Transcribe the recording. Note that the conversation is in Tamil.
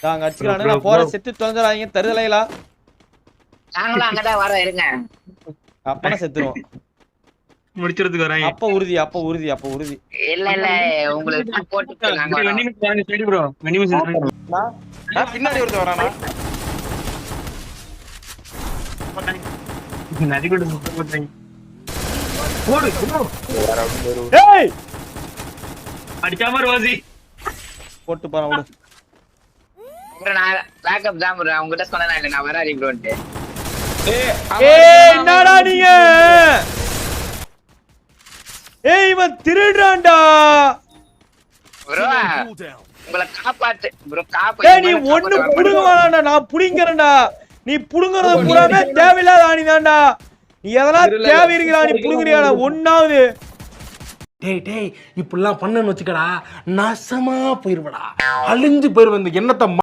தாங்க அடிச்சுக்கலானே நான் போற செத்து தொலைஞ்சிராதீங்க தருதலைகளா. நாங்களும் அங்கதான் வரோம் இருங்க. அப்பனா செத்துருவோம். முடிச்சிரதுக்கு வராங்க. அப்ப உறுதி அப்ப உறுதி அப்ப உறுதி. இல்ல இல்ல உங்களுக்கு போட்டு நாங்க வரோம். வெனிமஸ் வாங்க சைடு ப்ரோ. வெனிமஸ் நான் பின்னாடி ஒருத்தன் வரானா? நதி கூட சுத்த போறாங்க. ஓடு ப்ரோ. ஏய் அடிச்சாம வாசி. போட்டு போறா விடு. அப்புறம் நான் பேக்கப் தான் ப்ரோ. உங்ககிட்ட சொன்னேனா இல்ல நான் வராரி ப்ரோன்ட்டு. ஏய் என்னடா நீங்க? ஏய் இவன் திருடுறான்டா. ப்ரோ உங்களை காப்பாத்து ப்ரோ ஏய் நீ ஒண்ணு புடுங்க வேணாம்டா நான் புடிங்கறேன்டா. நீ புடுங்கறத பூராமே தேவையில்லாத ஆணிதான்டா. நீ எதனா தேவை இருக்குடா நீ புடுங்கறியாடா ஒண்ணாவது. டேய் இப்படிலாம் பண்ணன்னு வச்சுக்கடா நாசமா போயிருவடா. அழிஞ்சு போயிருவ இந்த எண்ணத்தை